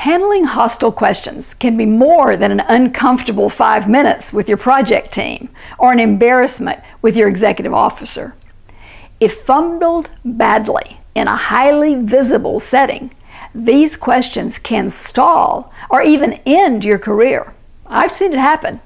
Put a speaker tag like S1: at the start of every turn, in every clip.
S1: Handling hostile questions can be more than an uncomfortable 5 minutes with your project team or an embarrassment with your executive officer. If fumbled badly in a highly visible setting, these questions can stall or even end your career. I've seen it happen.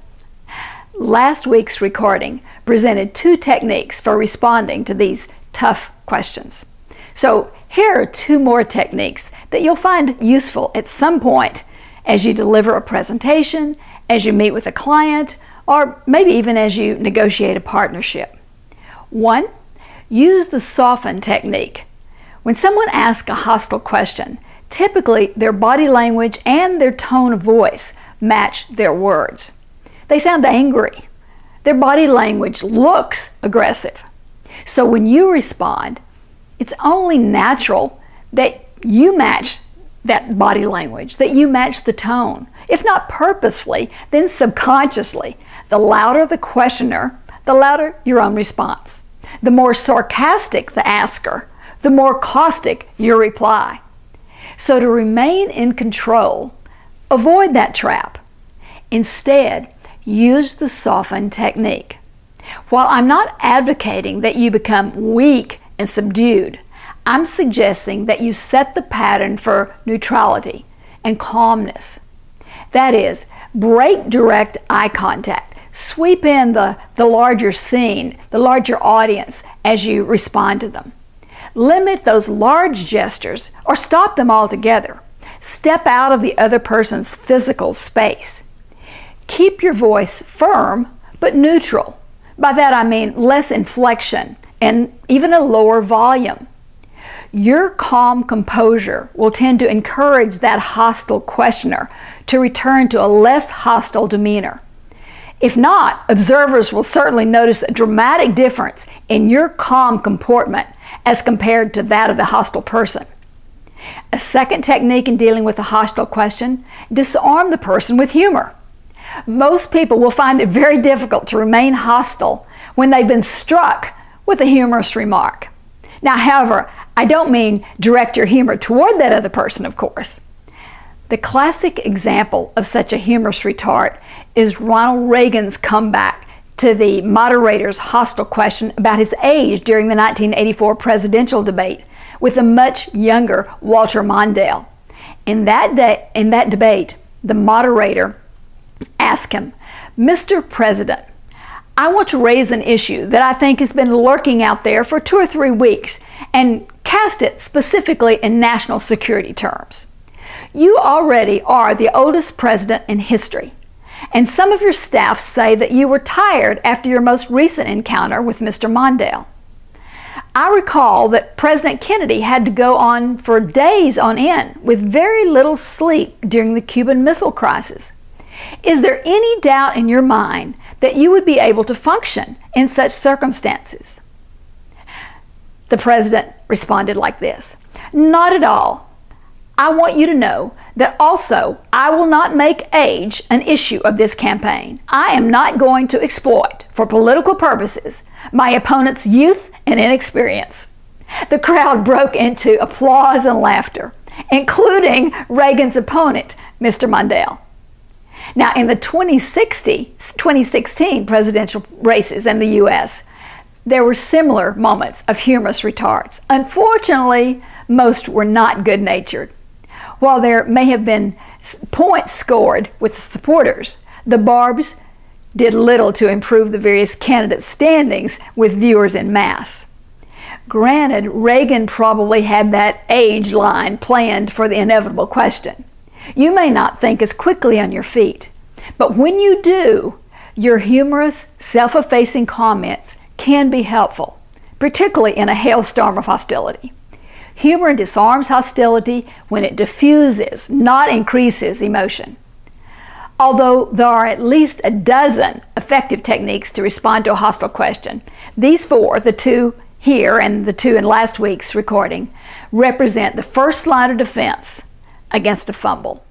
S1: Last week's recording presented 2 techniques for responding to these tough questions. So here are 2 more techniques that you'll find useful at some point as you deliver a presentation, as you meet with a client, or maybe even as you negotiate a partnership. 1, use the soften technique. When someone asks a hostile question, typically their body language and their tone of voice match their words. They sound angry. Their body language looks aggressive. So when you respond, it's only natural that you match that body language, that you match the tone. If not purposefully, then subconsciously. The louder the questioner, the louder your own response. The more sarcastic the asker, the more caustic your reply. So to remain in control, avoid that trap. Instead, use the soften technique. While I'm not advocating that you become weak and subdued, I'm suggesting that you set the pattern for neutrality and calmness. That is, break direct eye contact. Sweep in the larger scene, the larger audience as you respond to them. Limit those large gestures or stop them altogether. Step out of the other person's physical space. Keep your voice firm but neutral. By that I mean less inflection and even a lower volume. Your calm composure will tend to encourage that hostile questioner to return to a less hostile demeanor. If not, observers will certainly notice a dramatic difference in your calm comportment as compared to that of the hostile person. A second technique in dealing with a hostile question: disarm the person with humor. Most people will find it very difficult to remain hostile when they've been struck with a humorous remark. Now, however, I don't mean direct your humor toward that other person, of course. The classic example of such a humorous retort is Ronald Reagan's comeback to the moderator's hostile question about his age during the 1984 presidential debate with the much younger Walter Mondale. In that debate, the moderator asked him, "Mr. President, I want to raise an issue that I think has been lurking out there for 2 or 3 weeks and cast it specifically in national security terms. You already are the oldest president in history, and some of your staff say that you were tired after your most recent encounter with Mr. Mondale. I recall that President Kennedy had to go on for days on end with very little sleep during the Cuban Missile Crisis. Is there any doubt in your mind that you would be able to function in such circumstances?" The president responded like this: "Not at all. I want you to know that also I will not make age an issue of this campaign. I am not going to exploit, for political purposes, my opponent's youth and inexperience." The crowd broke into applause and laughter, including Reagan's opponent, Mr. Mondale. Now, in the 2016 presidential races in the U.S., there were similar moments of humorous retards. Unfortunately, most were not good-natured. While there may have been points scored with the supporters, the barbs did little to improve the various candidates' standings with viewers en masse. Granted, Reagan probably had that age line planned for the inevitable question. You may not think as quickly on your feet, but when you do, your humorous, self-effacing comments can be helpful, particularly in a hailstorm of hostility. Humor disarms hostility when it diffuses, not increases, emotion. Although there are at least a dozen effective techniques to respond to a hostile question, these 4, the 2 here and the 2 in last week's recording, represent the first line of defense against a fumble.